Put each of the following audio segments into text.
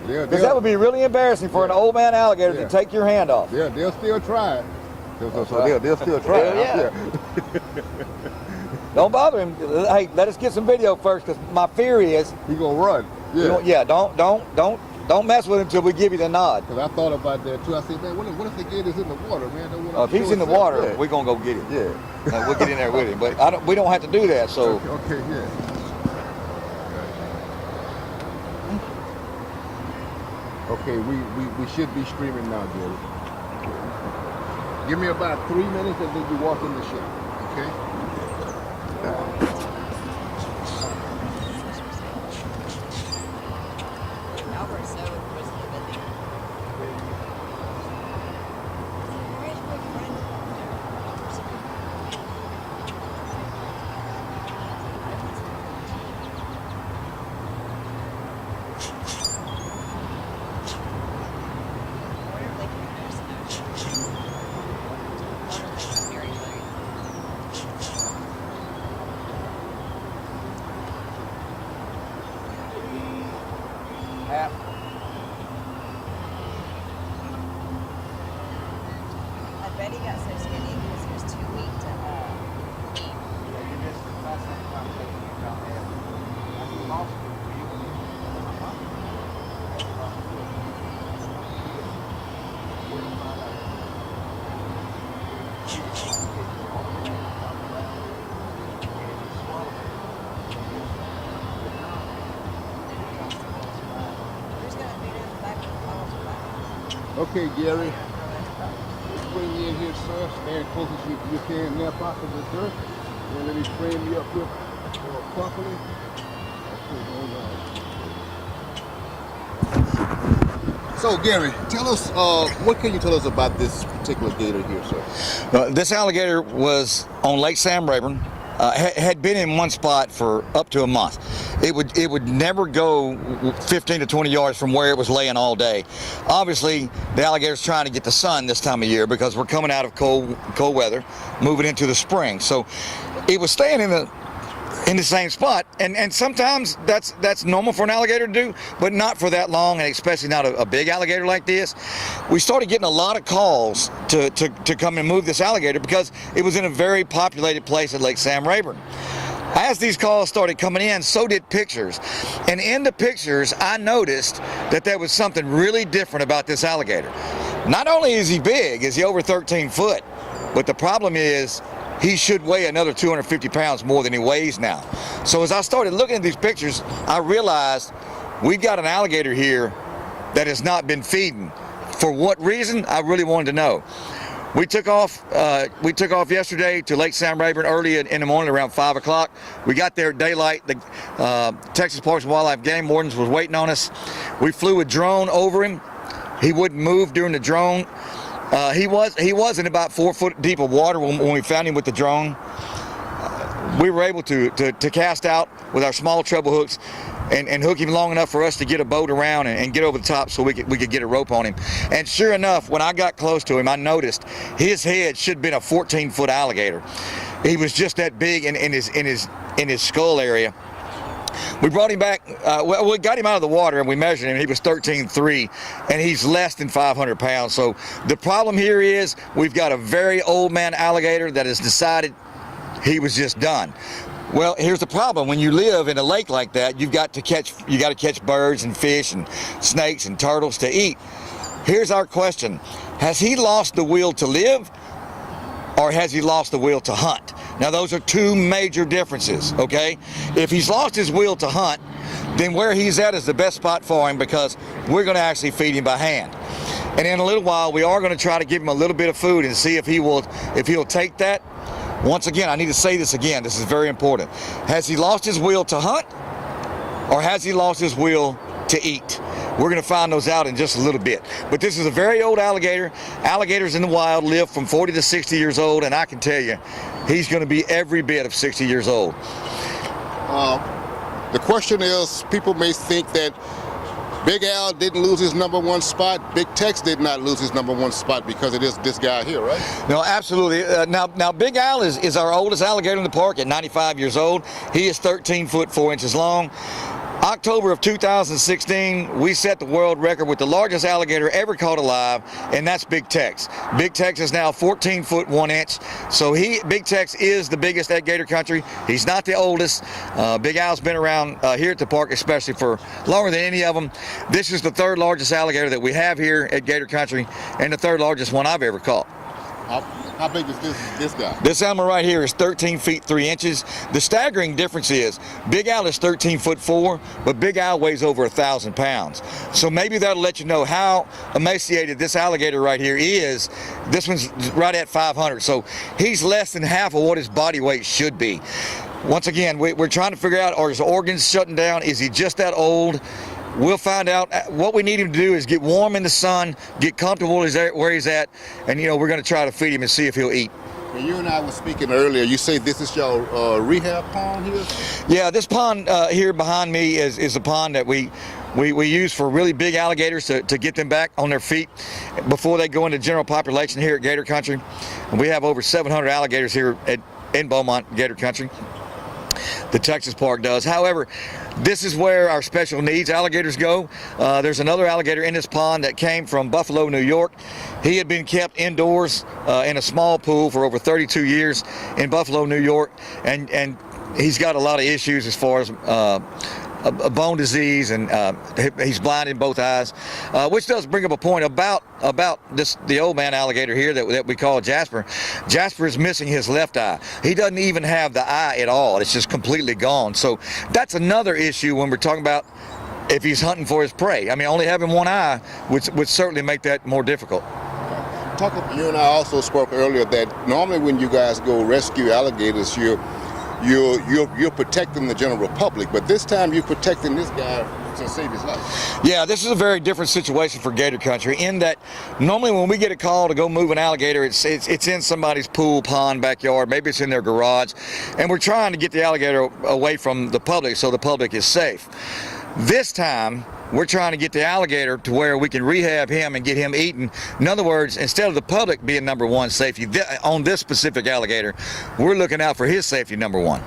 Because that would be really embarrassing for an old man alligator to take your hand off. Yeah, they'll still try it. They'll still try it. Yeah. Don't bother him. Hey, let us get some video first, because my fear is he gonna run. Yeah. Don't mess with him until we give you the nod. Because I thought about that too. I said, man, what if the gator's in the water, man? If he's in the water, we're gonna go get him. Yeah. We'll get in there with him. But we don't have to do that. So. Okay. Yeah. Okay, we should be streaming now, Jerry. Give me about 3 minutes and then you walk in the shop, okay? I bet he got so skinny because he was too weak to eat. Okay, Gary. Bring you in here, sir. Stand close as you can now, possibly, sir. And let me frame you up here properly. So, Gary, tell us, what can you tell us about this particular gator here, sir? This alligator was on Lake Sam Rayburn. Had been in one spot for up to a month. It would never go 15 to 20 yards from where it was laying all day. Obviously, the alligator's trying to get the sun this time of year because we're coming out of cold weather, moving into the spring. So it was staying in the same spot, and sometimes that's normal for an alligator to do, but not for that long, and especially not a big alligator like this. We started getting a lot of calls to come and move this alligator because it was in a very populated place at Lake Sam Rayburn. As these calls started coming in, so did pictures. And in the pictures, I noticed that there was something really different about this alligator. Not only is he big, is he over 13 foot, but the problem is he should weigh another 250 pounds more than he weighs now. So as I started looking at these pictures, I realized we've got an alligator here that has not been feeding. For what reason? I really wanted to know. We took off yesterday to Lake Sam Rayburn early in the morning around 5 o'clock. We got there at daylight. The Texas Parks and Wildlife Game Wardens was waiting on us. We flew a drone over him. He wouldn't move during the drone. He was in about 4 foot deep of water when we found him with the drone. We were able to cast out with our small treble hooks and hook him long enough for us to get a boat around and get over the top so we could get a rope on him. And sure enough, when I got close to him, I noticed his head should have been a 14-foot alligator. He was just that big in his skull area. We brought him back, we got him out of the water and we measured him. He was 13.3 and he's less than 500 pounds. So the problem here is we've got a very old man alligator that has decided he was just done. Well, here's the problem. When you live in a lake like that, you got to catch birds and fish and snakes and turtles to eat. Here's our question. Has he lost the will to live, or has he lost the will to hunt? Now, those are two major differences, okay? If he's lost his will to hunt, then where he's at is the best spot for him because we're going to actually feed him by hand. And in a little while, we are going to try to give him a little bit of food and see if he'll take that. Once again, I need to say this again. This is very important. Has he lost his will to hunt, or has he lost his will to eat? We're going to find those out in just a little bit. But this is a very old alligator. Alligators in the wild live from 40 to 60 years old, and I can tell you, he's going to be every bit of 60 years old. The question is, people may think that Big Al didn't lose his #1 spot. Big Tex did not lose his #1 spot because it is this guy here, right? No, absolutely. Now Big Al is our oldest alligator in the park at 95 years old. He is 13 foot 4 inches long. October of 2016, we set the world record with the largest alligator ever caught alive, and that's Big Tex. Big Tex is now 14 foot 1 inch, so Big Tex is the biggest at Gator Country. He's not the oldest. Big Al's been around here at the park especially for longer than any of them. This is the third largest alligator that we have here at Gator Country, and the third largest one I've ever caught. How big is this guy? This animal right here is 13 feet 3 inches. The staggering difference is Big Al is 13 foot 4, but Big Al weighs over 1,000 pounds. So maybe that'll let you know how emaciated this alligator right here is. This one's right at 500, so he's less than half of what his body weight should be. Once again, we're trying to figure out, are his organs shutting down? Is he just that old? We'll find out. What we need him to do is get warm in the sun, get comfortable where he's at, and we're going to try to feed him and see if he'll eat. Well, you and I were speaking earlier. You say this is your rehab pond here? Yeah, this pond here behind me is a pond that we use for really big alligators to get them back on their feet before they go into general population here at Gator Country. And we have over 700 alligators here in Beaumont, Gator Country. The Texas Park does. However, this is where our special needs alligators go. There's another alligator in this pond that came from Buffalo, New York. He had been kept indoors in a small pool for over 32 years in Buffalo, New York, and he's got a lot of issues as far as a bone disease, and he's blind in both eyes, which does bring up a point about the old man alligator here that we call Jasper. Jasper is missing his left eye. He doesn't even have the eye at all. It's just completely gone. So that's another issue when we're talking about if he's hunting for his prey. I mean, only having one eye would certainly make that more difficult. You and I also spoke earlier that normally when you guys go rescue alligators, you're protecting the general public, but this time you're protecting this guy to save his life. Yeah, this is a very different situation for Gator Country in that normally when we get a call to go move an alligator, it's in somebody's pool, pond, backyard, maybe it's in their garage, and we're trying to get the alligator away from the public so the public is safe. This time, we're trying to get the alligator to where we can rehab him and get him eaten. In other words, instead of the public being number one safety on this specific alligator, we're looking out for his safety number one.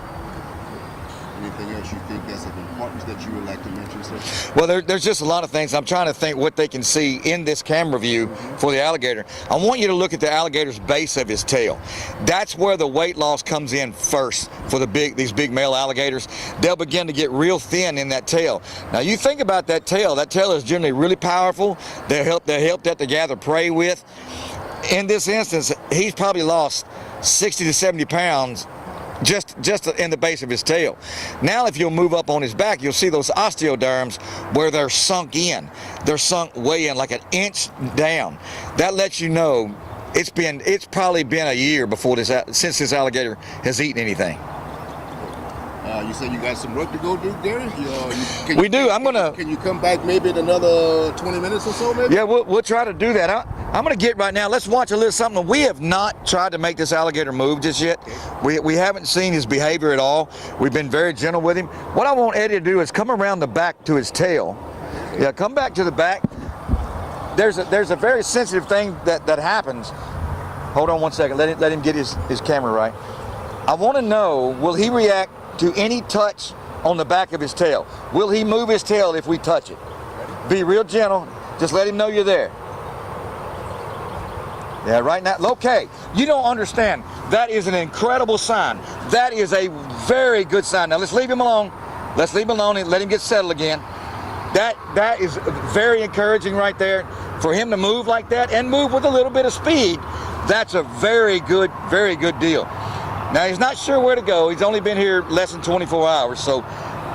Anything else you think that's of importance that you would like to mention, sir? Well, there's just a lot of things. I'm trying to think what they can see in this camera view for the alligator. I want you to look at the alligator's base of his tail. That's where the weight loss comes in first for these big male alligators. They'll begin to get real thin in that tail. Now, you think about that tail. That tail is generally really powerful. They'll help that to gather prey with. In this instance, he's probably lost 60 to 70 pounds just in the base of his tail. Now if you'll move up on his back, you'll see those osteoderms where they're sunk in. They're sunk way in, like an inch down. That lets you know it's probably been a year since this alligator has eaten anything. You said you got some work to go do, Gary? We do. Can you come back maybe in another 20 minutes or so, maybe? Yeah, we'll try to do that. I'm going to get right now. Let's watch a little something. We have not tried to make this alligator move just yet. We haven't seen his behavior at all. We've been very gentle with him. What I want Eddie to do is come around the back to his tail. Yeah, come back to the back. There's a very sensitive thing that happens. Hold on one second. Let him get his camera right. I want to know, will he react to any touch on the back of his tail? Will he move his tail if we touch it? Be real gentle. Just let him know you're there. Yeah, right now. Okay, you don't understand. That is an incredible sign. That is a very good sign. Now let's leave him alone. Let's leave him alone and let him get settled again. That is very encouraging right there. For him to move like that and move with a little bit of speed, that's a very good deal. Now, he's not sure where to go. He's only been here less than 24 hours, so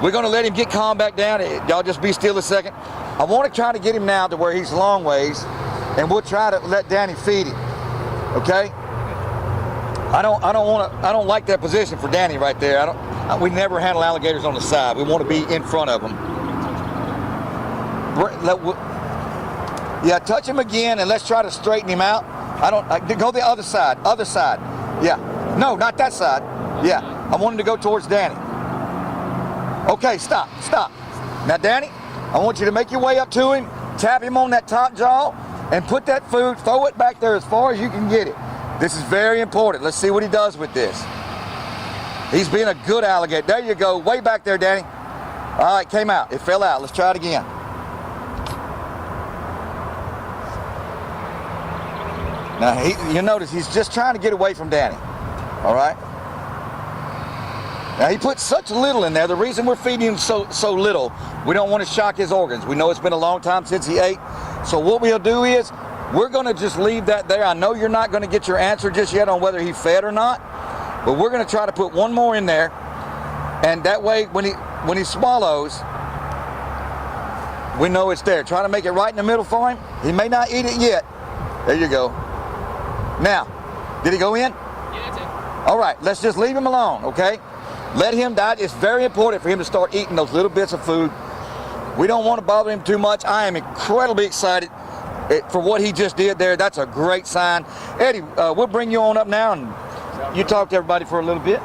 we're going to let him get calm back down. Y'all just be still a second. I want to try to get him now to where he's long ways, and we'll try to let Danny feed him, okay? I don't like that position for Danny right there. We never handle alligators on the side. We want to be in front of them. Yeah, touch him again, and let's try to straighten him out. Go the other side. Yeah. No, not that side. Yeah, I want him to go towards Danny. Okay, stop. Now, Danny, I want you to make your way up to him, tap him on that top jaw, and put that food, throw it back there as far as you can get it. This is very important. Let's see what he does with this. He's being a good alligator. There you go, way back there, Danny. All right, came out. It fell out. Let's try it again. Now, you notice he's just trying to get away from Danny. All right? Now, he put such little in there. The reason we're feeding him so little, we don't want to shock his organs. We know it's been a long time since he ate. So what we'll do is we're going to just leave that there. I know you're not going to get your answer just yet on whether he fed or not, but we're going to try to put one more in there. And that way, when he swallows, we know it's there. Try to make it right in the middle for him. He may not eat it yet. There you go. Now, did he go in? Yeah, it's in. All right, let's just leave him alone, okay? Let him die. It's very important for him to start eating those little bits of food. We don't want to bother him too much. I am incredibly excited for what he just did there. That's a great sign. Eddie, we'll bring you on up now, and you talk to everybody for a little bit.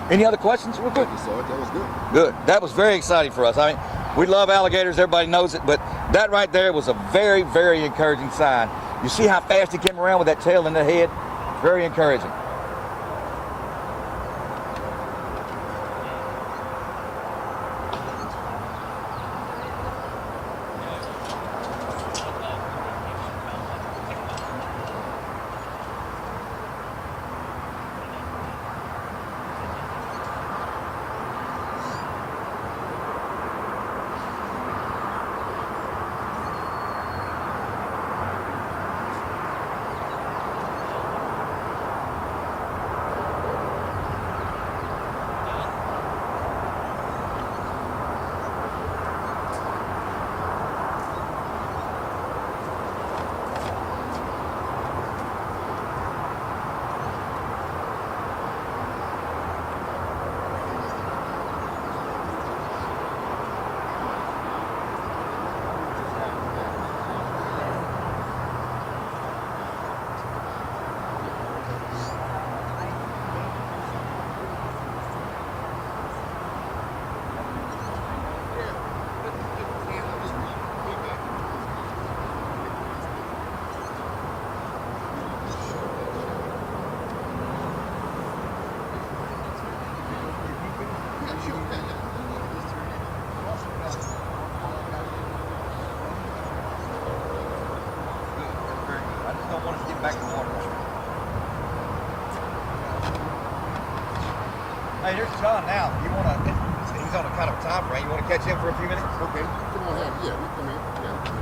Any other questions real quick? That was good. Good. That was very exciting for us. I mean, we love alligators. Everybody knows it. But that right there was a very, very encouraging sign. You see how fast he came around with that tail in the head? Very encouraging. Back in the water. Hey, there's John now. You want to? He's on a kind of a time frame. You want to catch him for a few minutes? Okay, come on in. Yeah, we come in. Yeah.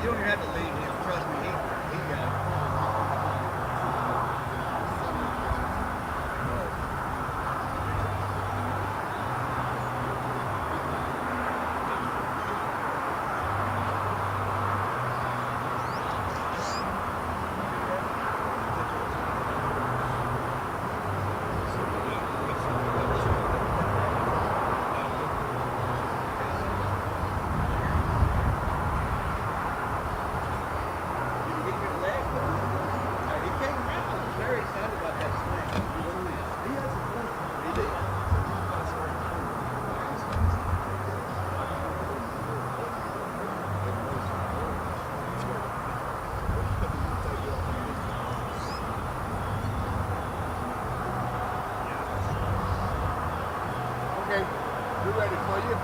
You don't even have to lead him. Trust me, he got it. We're ready for you.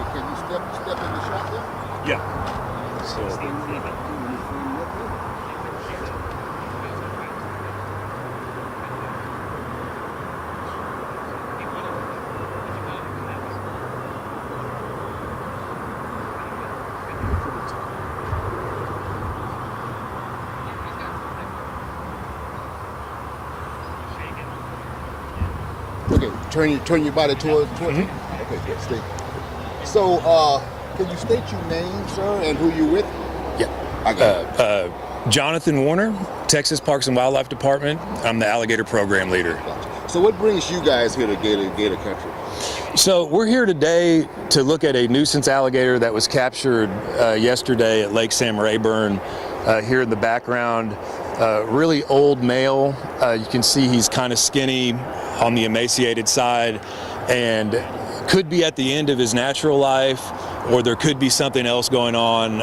Can you step in the shot there? Yeah. So, Okay, turn your body towards me. Okay, good. Stay. So, can you state your name, sir, and who you're with? yeah. I got it. Jonathan Warner, Texas Parks and Wildlife Department. I'm the alligator program leader. Gotcha. So, what brings you guys here to Gator Country? So we're here today to look at a nuisance alligator that was captured yesterday at Lake Sam Rayburn. Here in the background, really old male. You can see he's kind of skinny on the emaciated side and could be at the end of his natural life, or there could be something else going on,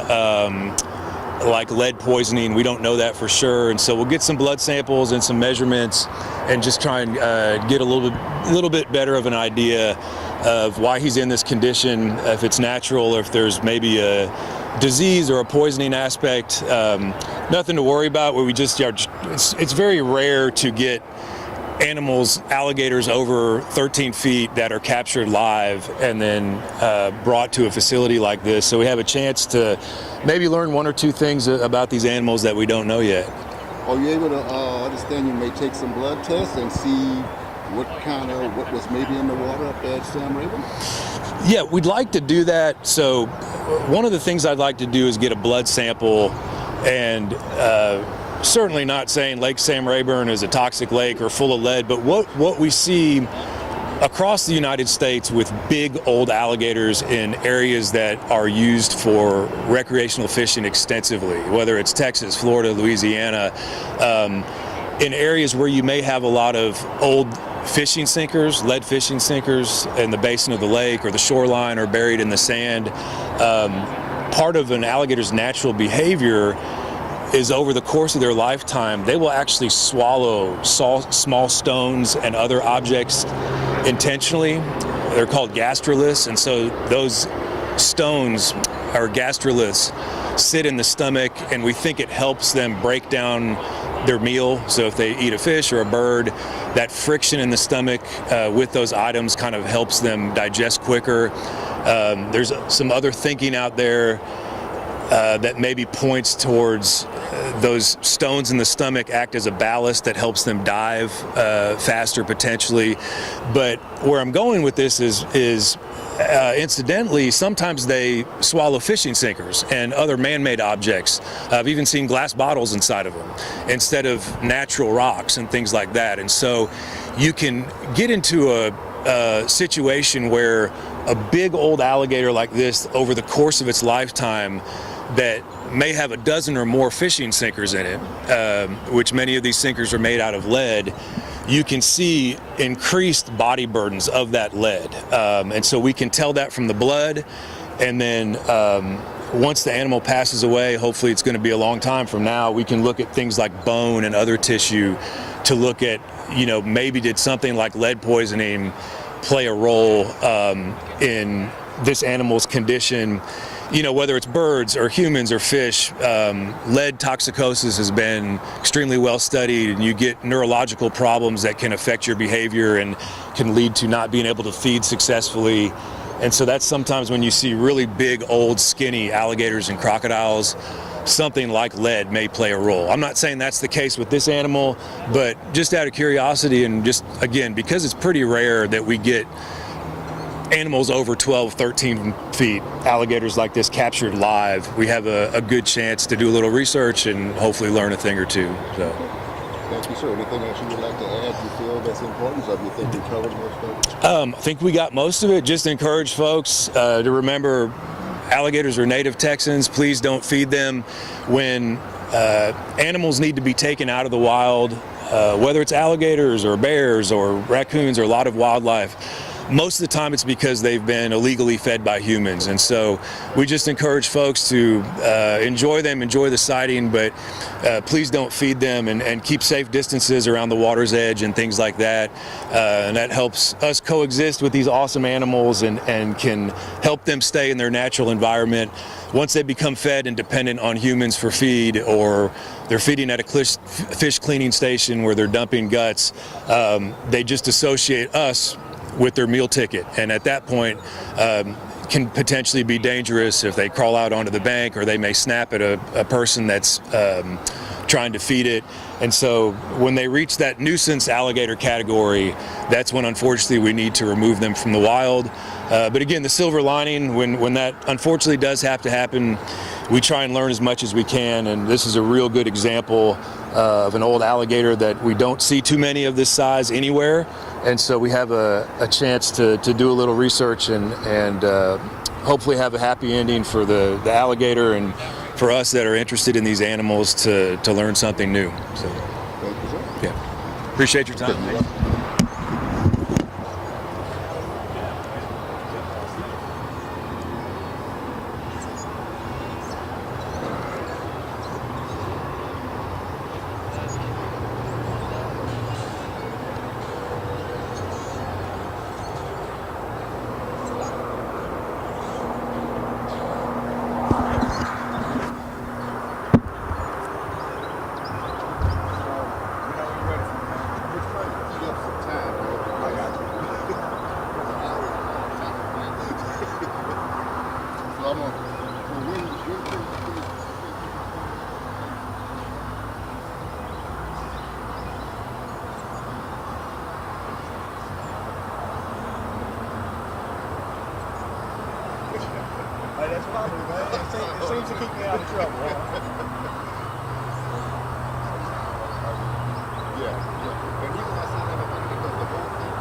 like lead poisoning. We don't know that for sure, and so we'll get some blood samples and some measurements and just try and get a little bit better of an idea of why he's in this condition, if it's natural or if there's maybe a disease or a poisoning aspect. Nothing to worry about. Where we just it's very rare to get alligators over 13 feet that are captured live and then brought to a facility like this. So we have a chance to maybe learn one or two things about these animals that we don't know yet. Are you able to understand you may take some blood tests and see what was maybe in the water up there at Sam Rayburn? Yeah, we'd like to do that. So one of the things I'd like to do is get a blood sample, and certainly not saying Lake Sam Rayburn is a toxic lake or full of lead, but what we see across the United States with big old alligators in areas that are used for recreational fishing extensively, whether it's Texas, Florida, Louisiana, in areas where you may have a lot of old fishing sinkers, lead fishing sinkers in the basin of the lake or the shoreline or buried in the sand. Part of an alligator's natural behavior is over the course of their lifetime, they will actually swallow small stones and other objects intentionally. They're called gastroliths, and so those stones or gastroliths sit in the stomach, and we think it helps them break down their meal. So if they eat a fish or a bird, that friction in the stomach with those items kind of helps them digest quicker. There's some other thinking out there that maybe points towards those stones in the stomach act as a ballast that helps them dive faster potentially. But where I'm going with this is incidentally, sometimes they swallow fishing sinkers and other man-made objects. I've even seen glass bottles inside of them instead of natural rocks and things like that. And so you can get into a situation where a big old alligator like this, over the course of its lifetime, that may have a dozen or more fishing sinkers in it, which many of these sinkers are made out of lead, you can see increased body burdens of that lead. And so we can tell that from the blood, and then once the animal passes away, hopefully it's going to be a long time from now, we can look at things like bone and other tissue to look at, maybe did something like lead poisoning play a role in this animal's condition. Whether it's birds or humans or fish, lead toxicosis has been extremely well studied, and you get neurological problems that can affect your behavior and can lead to not being able to feed successfully. And so that's sometimes when you see really big, old, skinny alligators and crocodiles, something like lead may play a role. I'm not saying that's the case with this animal, but just out of curiosity and just, again, because it's pretty rare that we get animals over 12, 13 feet, alligators like this captured live, we have a good chance to do a little research and hopefully learn a thing or two. So. Thank you, sir. Anything else you would like to add you feel that's important, or you think we covered most of it? I think we got most of it. Just encourage folks to remember alligators are native Texans. Please don't feed them. When animals need to be taken out of the wild, whether it's alligators or bears or raccoons or a lot of wildlife, most of the time it's because they've been illegally fed by humans. And so we just encourage folks to enjoy them, enjoy the sighting, but please don't feed them, and keep safe distances around the water's edge and things like that. And that helps us coexist with these awesome animals and can help them stay in their natural environment. Once they become fed and dependent on humans for feed, or they're feeding at a fish cleaning station where they're dumping guts, they just associate us with their meal ticket, and at that point can potentially be dangerous if they crawl out onto the bank, or they may snap at a person that's trying to feed it. And so when they reach that nuisance alligator category, that's when unfortunately we need to remove them from the wild. But again, the silver lining, when that unfortunately does have to happen, we try and learn as much as we can, and this is a real good example of an old alligator that we don't see too many of this size anywhere. And so we have a chance to do a little research and hopefully have a happy ending for the alligator, and for us that are interested in these animals to learn something new. So, Thank you, sir. yeah, appreciate your time. That's probably, man. It seems to keep me out of trouble. Yeah. And reason I say that is because the whole thing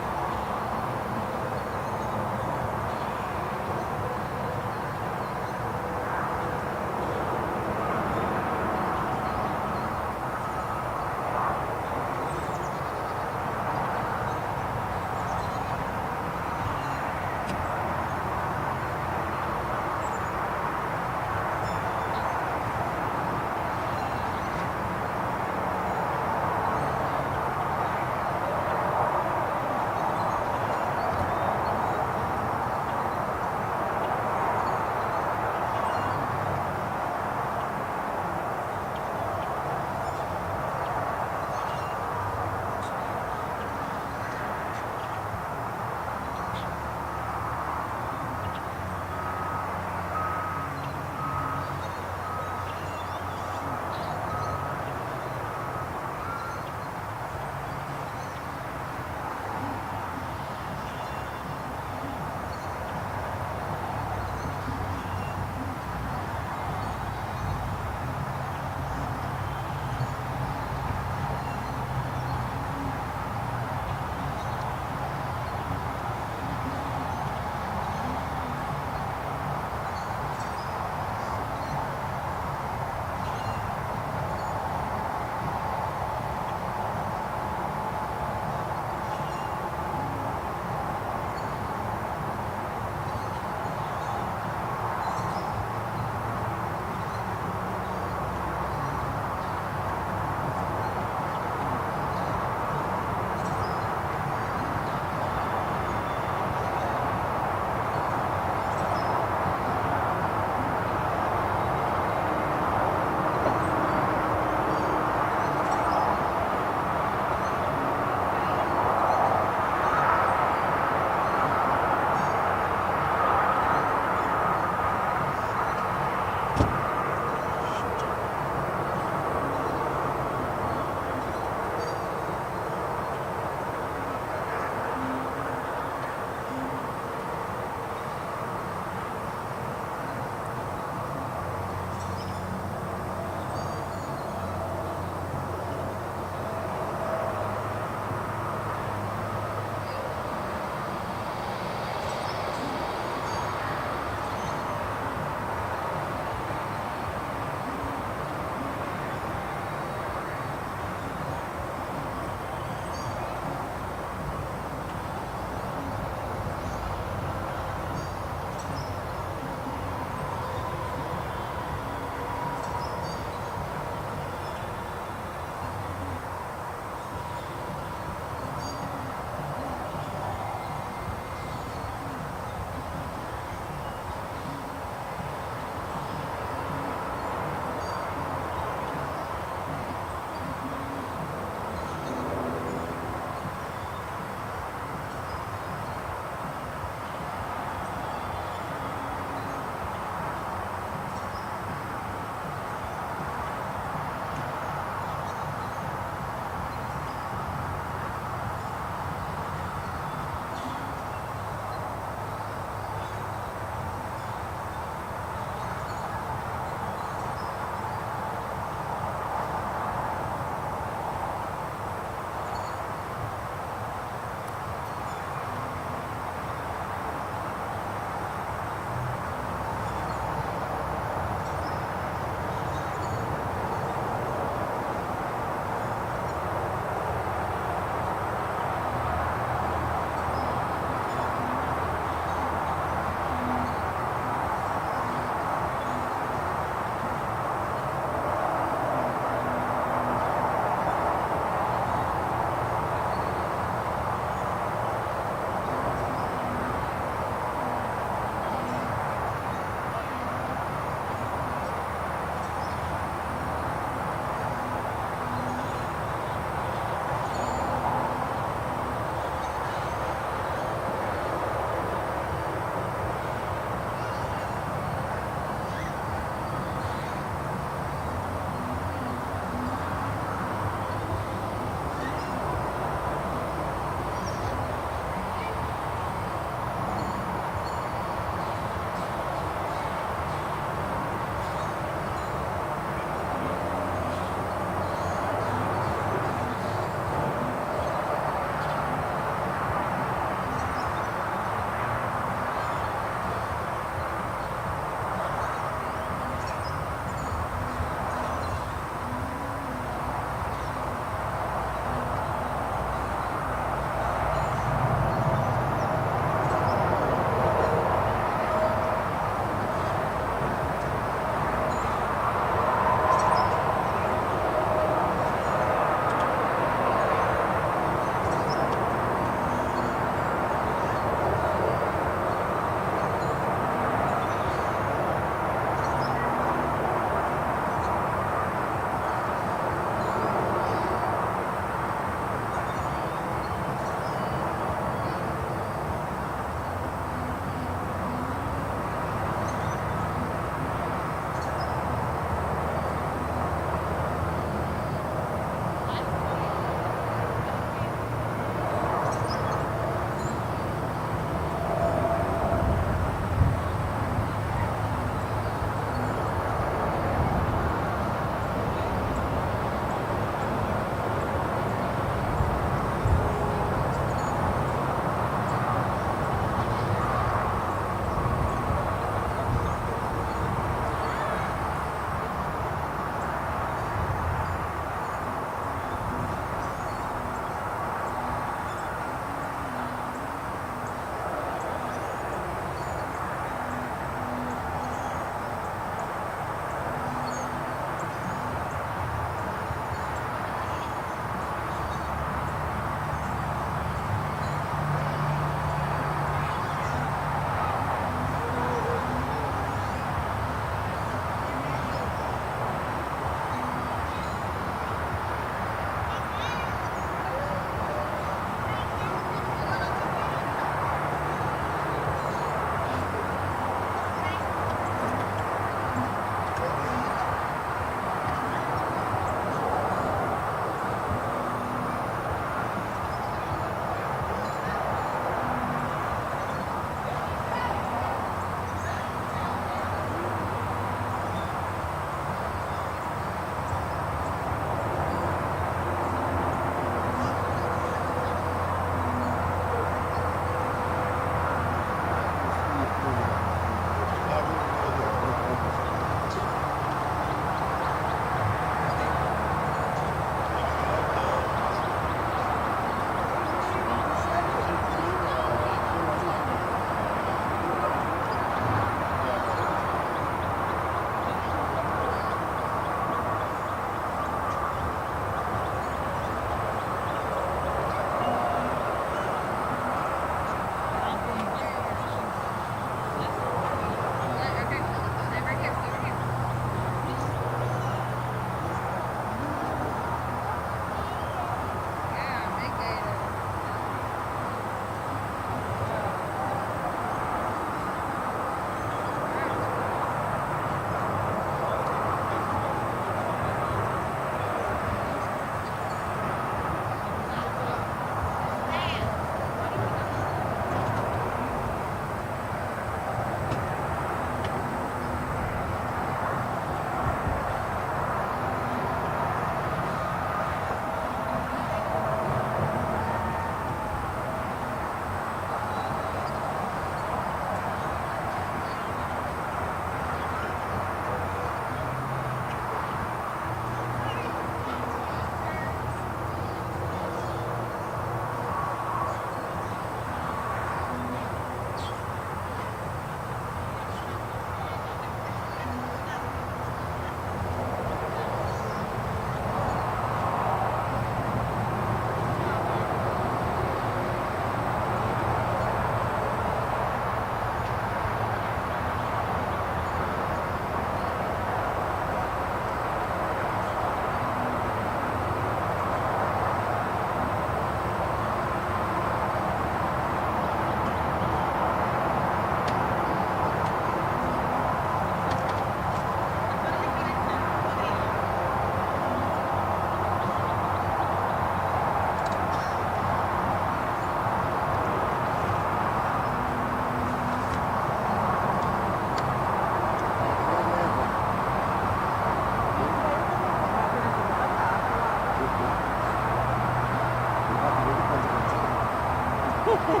Infatti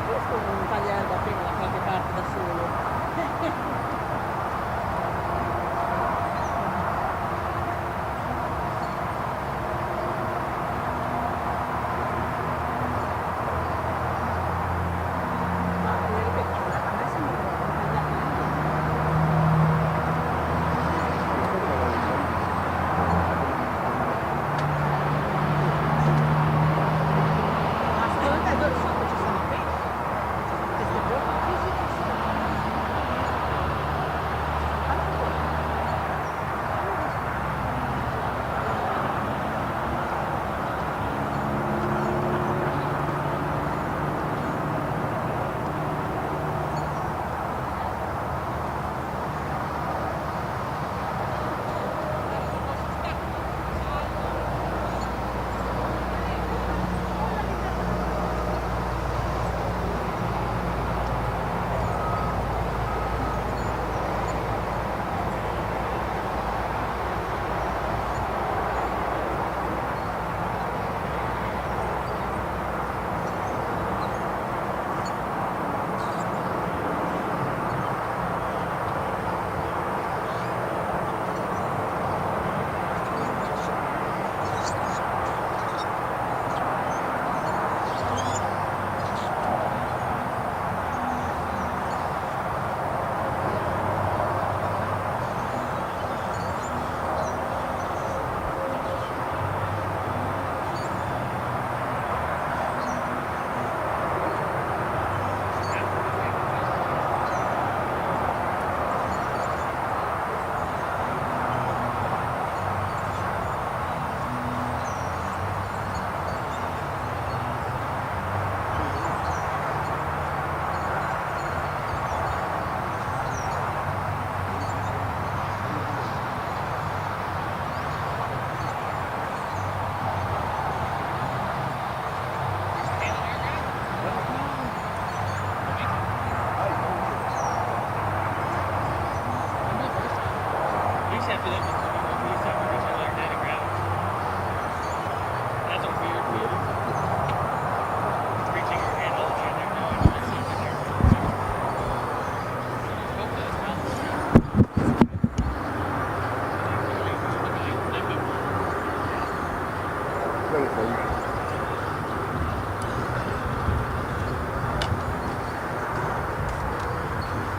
questo è un tagliare da prima da qualche parte da solo.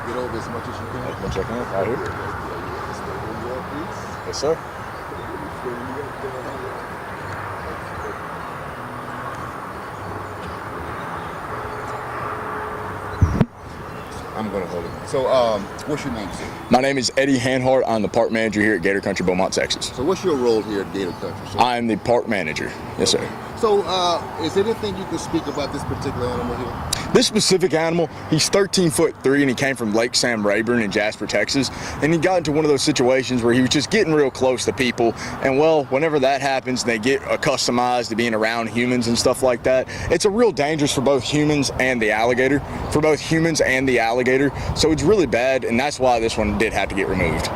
Get over as much as you can. As much as I can. Out here. Yes, sir. I'm gonna hold it. So, what's your name, sir? My name is Eddie Hanhart. I'm the park manager here at Gator Country, Beaumont, Texas. So, what's your role here at Gator Country, sir? I am the park manager. Yes, sir. So, is there anything you can speak about this particular animal here? This specific animal, he's 13'3" and he came from Lake Sam Rayburn in Jasper, Texas. And he got into one of those situations where he was just getting real close to people. And well, whenever that happens, they get accustomed to being around humans and stuff like that. It's a real dangerous for both humans and the alligator. So it's really bad, and that's why this one did have to get removed.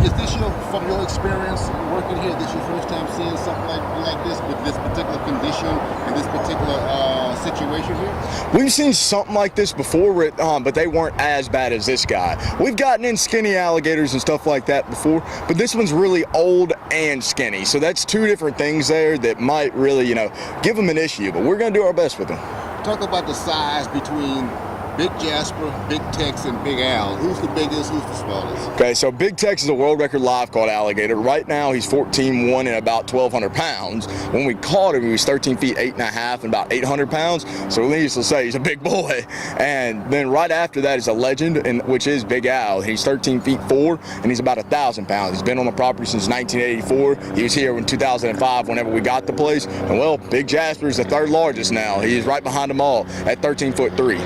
Is this from your experience working here, this your first time seeing something like this with this particular condition and this particular situation here? We've seen something like this before, but they weren't as bad as this guy. We've gotten in skinny alligators and stuff like that before, but this one's really old and skinny. So that's two different things there that might really, give them an issue, but we're going to do our best with them. Talk about the size between Big Jasper, Big Tex, and Big Al. Who's the biggest, who's the smallest? Okay, so Big Tex is a world record live caught alligator. Right now, he's 14'1" and about 1,200 pounds. When we caught him, he was 13 feet 8.5 and about 800 pounds. So needless to say, he's a big boy. And then right after that is a legend, which is Big Al. He's 13 feet 4 and he's about 1,000 pounds. He's been on the property since 1984. He was here in 2005 whenever we got the place. And well, Big Jasper is the third largest now. He's right behind them all at 13'3".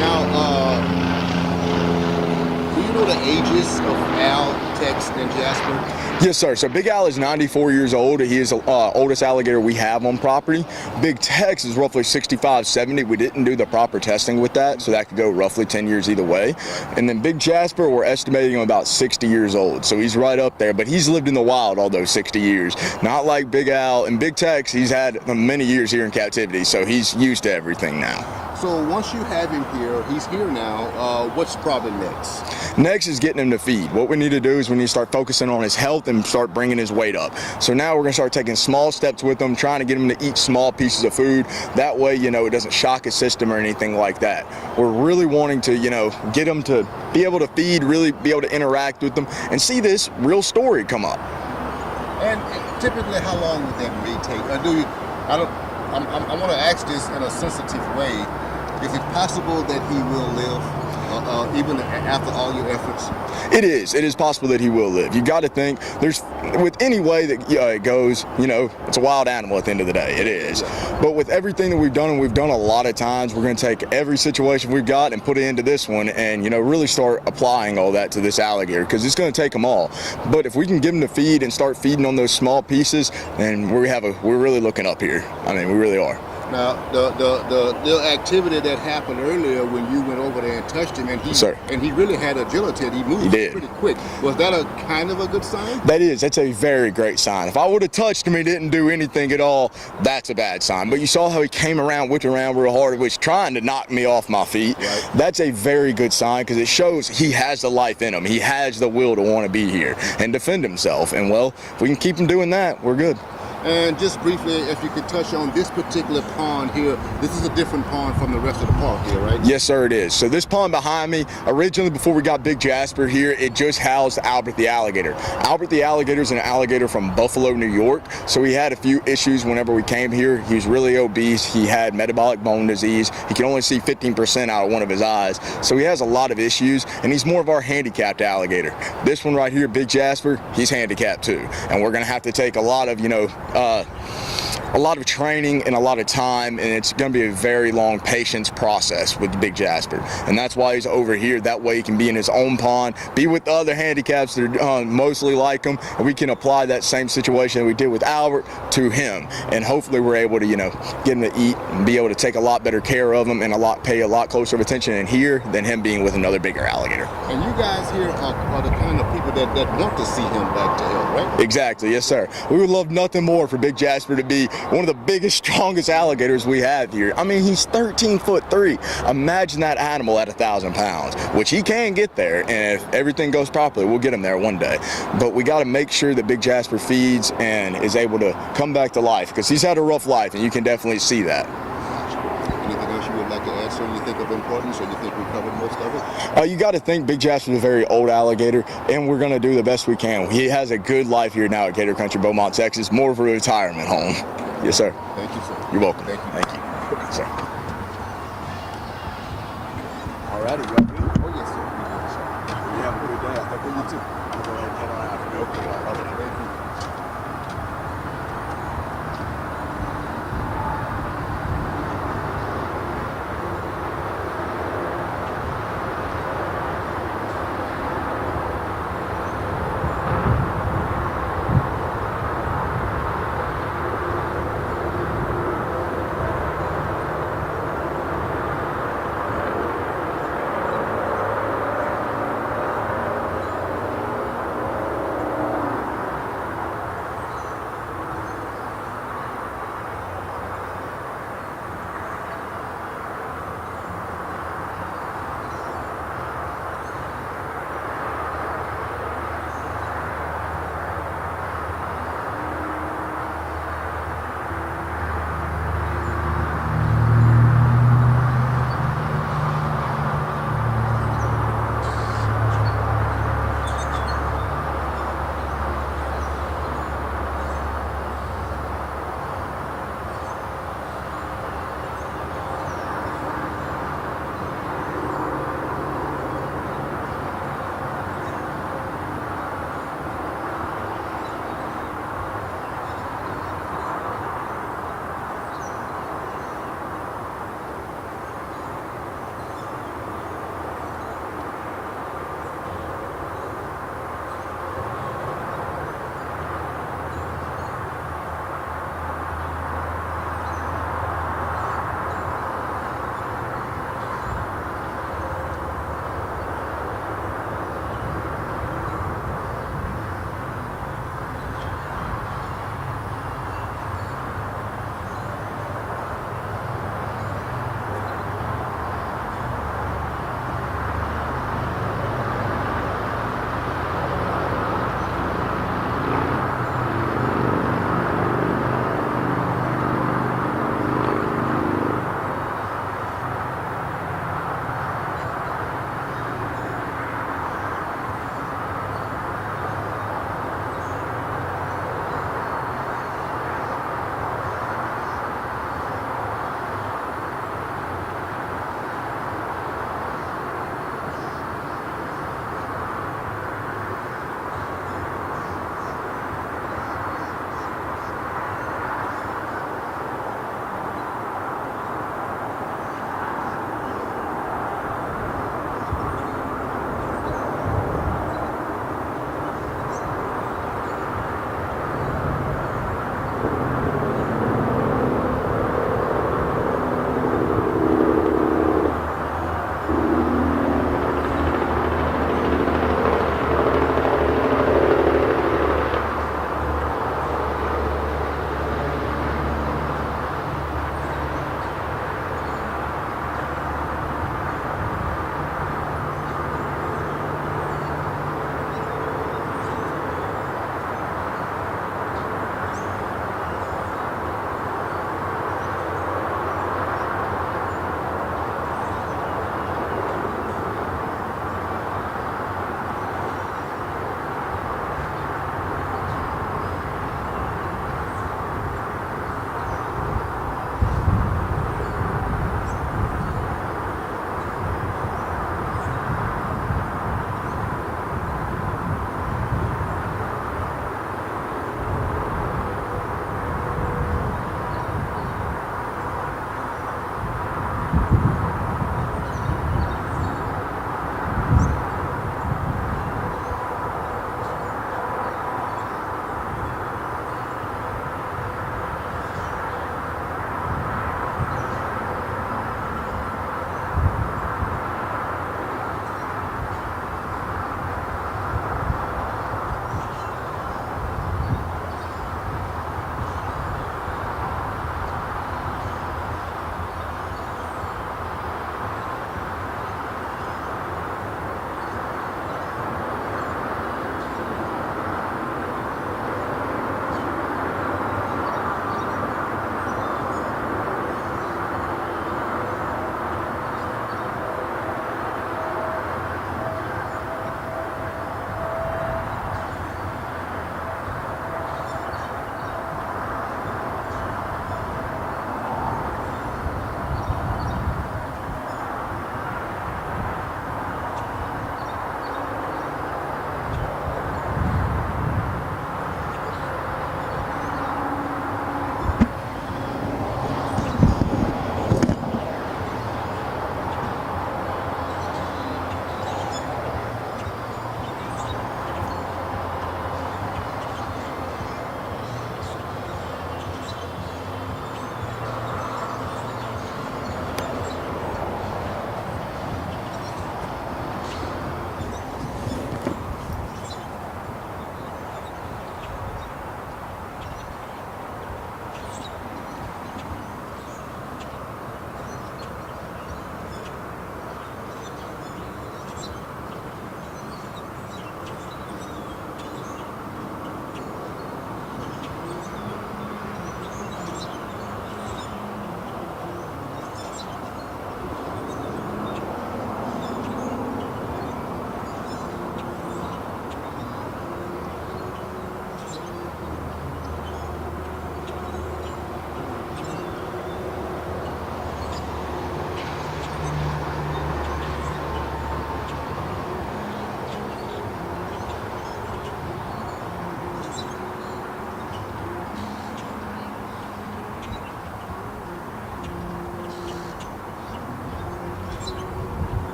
Now, do you know the ages of Al, Tex and Jasper? Yes, sir. So Big Al is 94 years old. He is the oldest alligator we have on property. Big Tex is roughly 65, 70. We didn't do the proper testing with that, so that could go roughly 10 years either way. And then Big Jasper, we're estimating him about 60 years old. So he's right up there, but he's lived in the wild all those 60 years. Not like Big Al and Big Tex, he's had many years here in captivity, so he's used to everything now. So once you have him here, he's here now, what's probably next? Next is getting him to feed. What we need to do is we need to start focusing on his health and start bringing his weight up. So now we're going to start taking small steps with him, trying to get him to eat small pieces of food. That way, you know, it doesn't shock his system or anything like that. We're really wanting to, you know, get him to be able to feed, really be able to interact with them and see this real story come up. And typically, how long would that may take? I want to ask this in a sensitive way. Is it possible that he will live even after all your efforts? It is possible that he will live. You got to think, with any way that it goes, you know, it's a wild animal at the end of the day. It is. But with everything that we've done, and we've done a lot of times, we're going to take every situation we've got and put it into this one and, you know, really start applying all that to this alligator, because it's going to take them all. But if we can give them to feed and start feeding on those small pieces, then we're really looking up here. I mean, we really are. Now, the activity that happened earlier when you went over there and touched him, and he really had agility, and he moved pretty quick. Was that a kind of a good sign? That's a very great sign. If I would have touched him and he didn't do anything at all, that's a bad sign. But you saw how he came around, whipped around real hard, which trying to knock me off my feet. Right. That's a very good sign, because it shows he has the life in him. He has the will to want to be here and defend himself. And well, if we can keep him doing that, we're good. And just briefly, if you could touch on this particular pond here, this is a different pond from the rest of the park here, right? Yes, sir, it is. So this pond behind me, originally before we got Big Jasper here, it just housed Albert the alligator. Albert the alligator is an alligator from Buffalo, New York. So he had a few issues whenever we came here. He was really obese. He had metabolic bone disease. He can only see 15% out of one of his eyes. So he has a lot of issues, and he's more of our handicapped alligator. This one right here, Big Jasper, he's handicapped too. And we're going to have to take a lot of, a lot of training and a lot of time, and it's going to be a very long patience process with Big Jasper. And that's why he's over here. That way he can be in his own pond, be with the other handicaps that are mostly like him, and we can apply that same situation that we did with Albert to him. And hopefully we're able to, get him to eat and be able to take a lot better care of him and pay a lot closer of attention in here than him being with another bigger alligator. And you guys here are the kind of people that want to see him back to health, right? Exactly, yes, sir. We would love nothing more for Big Jasper to be one of the biggest, strongest alligators we have here. I mean, he's 13'3". Imagine that animal at 1,000 pounds, which he can get there, and if everything goes properly, we'll get him there one day. But we got to make sure that Big Jasper feeds and is able to come back to life, because he's had a rough life, and you can definitely see that. Anything else you would like to add, sir, you think of importance, or you think we covered most of it? You got to think Big Jasper's a very old alligator, and we're going to do the best we can. He has a good life here now at Gator Country, Beaumont, Texas, more of a retirement home. Yes, sir. Thank you, sir. You're welcome. Thank you. Thank you. Sir. All righty.